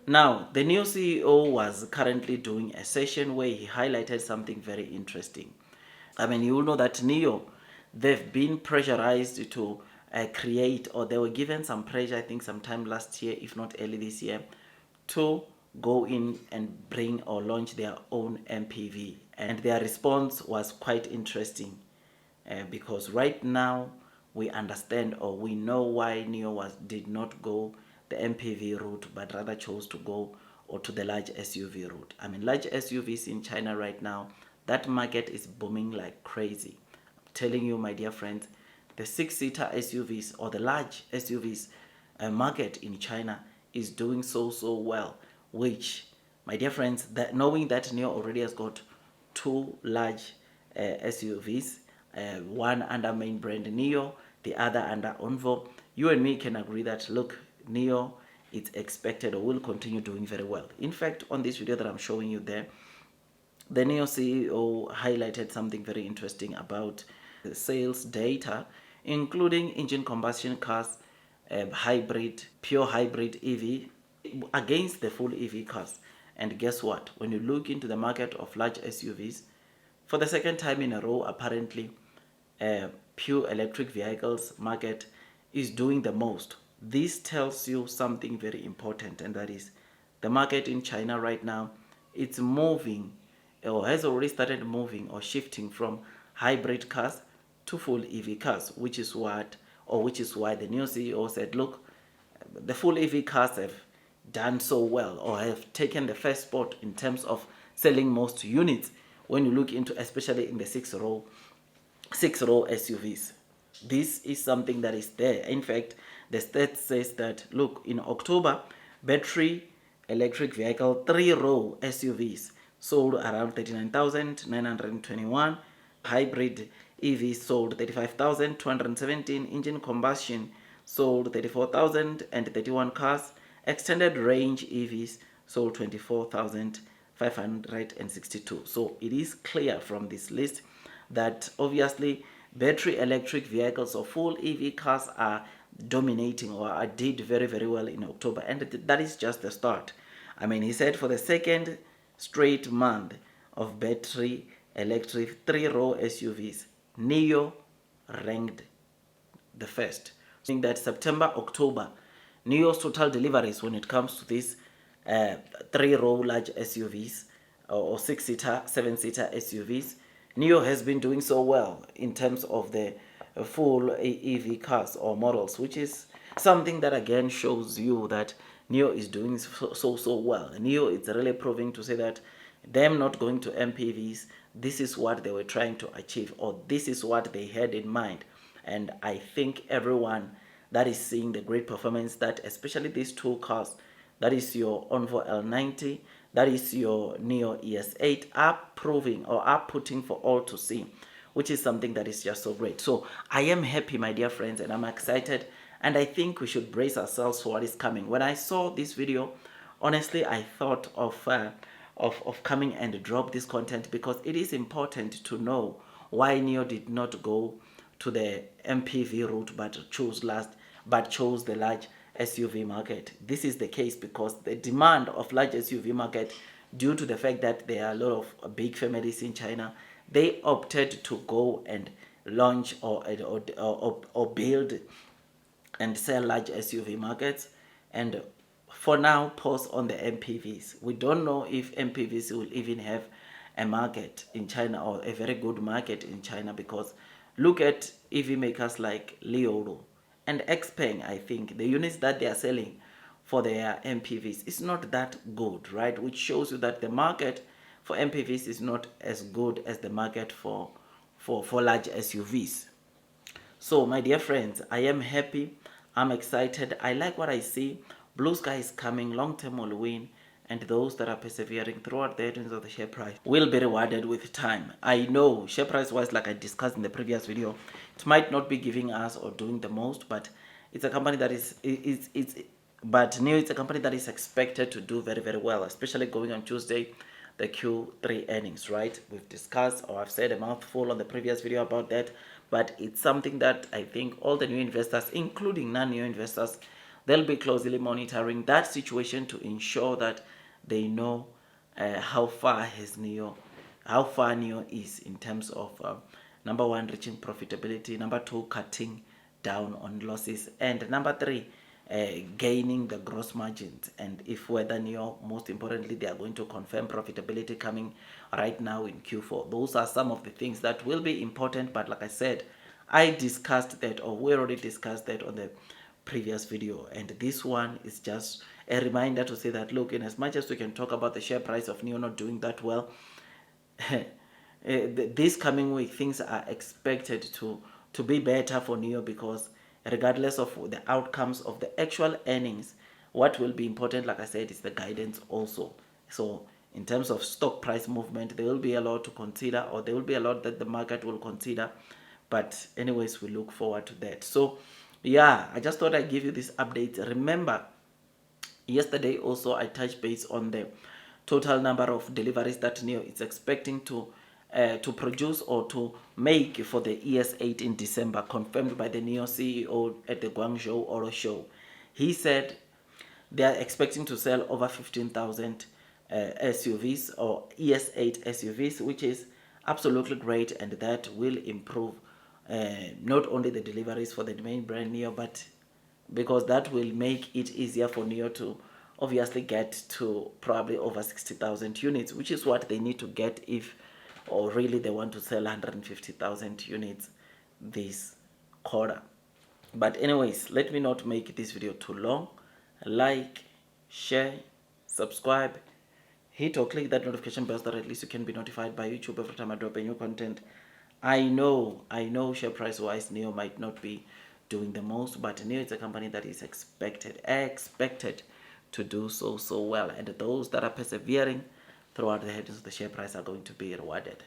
Now, the new CEO was currently doing a session where he highlighted something very interesting. I mean, you will know that Nio, they've been pressurized to create, or they were given some pressure, I think, sometime last year, if not early this year, to go in and bring or launch their own MPV. And their response was quite interesting because right now we understand or we know why Nio did not go the MPV route but rather chose to go or to the large SUV route. I mean, large SUVs in China right now, that market is booming like crazy. I'm telling you, my dear friends, the 6-seater SUVs or the large SUVs market in China is doing so well, which, my dear friends, that knowing that Nio already has got two large SUVs, one under main brand Nio, the other under ONVO, you and me can agree that, look, Nio is expected or will continue doing very well. In fact, on this video that I'm showing you there, the Nio CEO highlighted something very interesting about the sales data, including engine combustion cars, hybrid, pure hybrid EV against the full EV cars. And guess what? When you look into the market of large SUVs, for the second time in a row, apparently, pure electric vehicles market is doing the most. This tells you something very important, and that is the market in China right now, it's moving or has already started moving or shifting from hybrid cars to full EV cars, which is why the new CEO said, look, the full EV cars have done so well or have taken the first spot in terms of selling most units when you look into, especially in the six-row SUVs. This is something that is there. In fact, the stat says that, look, in October, battery electric vehicle 3-row SUVs sold around 39,921. Hybrid EVs sold 35,217. Engine combustion sold 34,031 cars. Extended range EVs sold 24,562. So it is clear from this list that obviously battery electric vehicles or full EV cars are dominating or did very well in October, and that is just the start. I mean, he said for the second straight month of battery electric 3-row SUVs, Nio ranked the first. I think that September, October, Nio's total deliveries when it comes to these 3-row large SUVs or 6-seater, 7-seater SUVs, Nio has been doing so well in terms of the full EV cars or models, which is something that again shows you that Nio is doing so well. Nio is really proving to say that them not going to MPVs, this is what they were trying to achieve, or this is what they had in mind. And I think everyone that is seeing the great performance that especially these two cars, that is your ONVO L90, that is your Nio ES8, are proving or are putting for all to see, which is something that is just so great. So I am happy, my dear friends, and I'm excited, and I think we should brace ourselves for what is coming. When I saw this video, honestly, I thought of coming and drop this content because it is important to know why Nio did not go to the MPV route but chose the large SUV market. This is the case because the demand of large SUV market, due to the fact that there are a lot of big families in China, they opted to go and launch or build and sell large SUV markets, and for now pause on the MPVs. We don't know if MPVs will even have a market in China or a very good market in China, because look at EV makers like Li and XPeng. I think the units that they are selling for their MPVs is not that good, right? Which shows you that the market for MPVs is not as good as the market for large SUVs. So my dear friends, I am happy, I'm excited, I like what I see. Blue sky is coming, long term will win, and those that are persevering throughout the headwinds of the share price will be rewarded with time. I know share price wise, like I discussed in the previous video, it might not be giving us or doing the most, but it's a company that but Nio, it's a company that is expected to do very well, especially going on Tuesday, the Q3 earnings, right? We've discussed, or I've said a mouthful on the previous video about that, but it's something that I think all the new investors, including non-new investors, they'll be closely monitoring that situation to ensure that they know how far Nio is in terms of number one, reaching profitability, number two, cutting down on losses, and number three, gaining the gross margins, and if whether Nio, most importantly, they are going to confirm profitability coming right now in Q4. Those are some of the things that will be important, but like I said, I discussed that, or we already discussed that on the previous video, and this one is just a reminder to say that, look, in as much as we can talk about the share price of Nio not doing that well, this coming week things are expected to be better for Nio, because regardless of the outcomes of the actual earnings, what will be important, like I said, is the guidance also. So in terms of stock price movement, there will be a lot to consider, or there will be a lot that the market will consider, but anyways, we look forward to that. So yeah, I just thought I'd give you this update. Remember, yesterday also I touched base on the total number of deliveries that Nio is expecting to produce or to make for the ES8 in December, confirmed by the Nio CEO at the Guangzhou Auto Show. He said they are expecting to sell over 15,000 SUVs or ES8 SUVs, which is absolutely great, and that will improve not only the deliveries for the main brand Nio, but because that will make it easier for Nio to obviously get to probably over 60,000 units, which is what they need to get if, or really they want to sell 150,000 units this quarter. But anyways, let me not make this video too long. Like, share, subscribe, hit or click that notification bell so that at least you can be notified by YouTube every time I drop a new content. I know share price wise Nio might not be doing the most, but Nio is a company that is expected to do so well, and those that are persevering throughout the headings of the share price are going to be rewarded.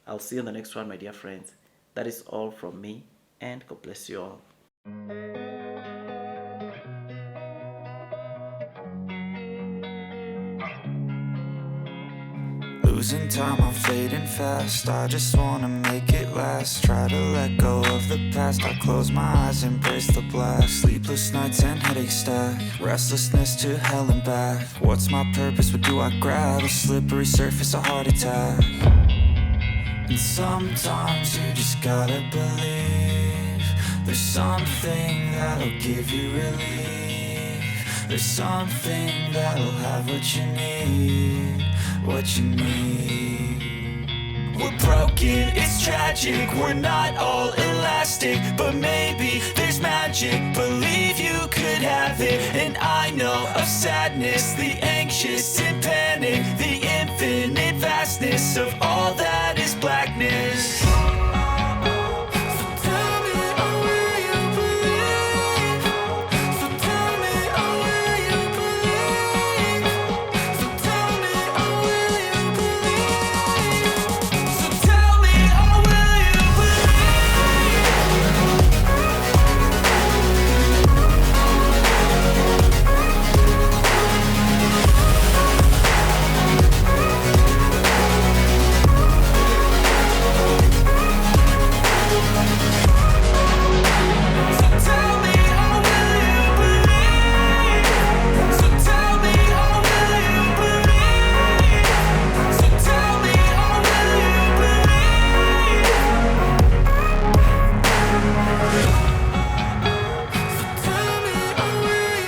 I'll see you in the next one, my dear friends. That is all from me, and God bless you all. Losing time, I'm fading fast. I just wanna make it last. Try to let go of the past. I close my eyes, embrace the blast. Sleepless nights and headaches stack. Restlessness to hell and back. What's my purpose? What do I grab? A slippery surface, a heart attack. And sometimes you just gotta believe there's something that'll give you relief. There's something that'll have what you need. What you need. We're broken, it's tragic. We're not all elastic, but maybe there's magic. Believe you could have it. And I know of sadness, the anxious and panic, the infinite vastness of all that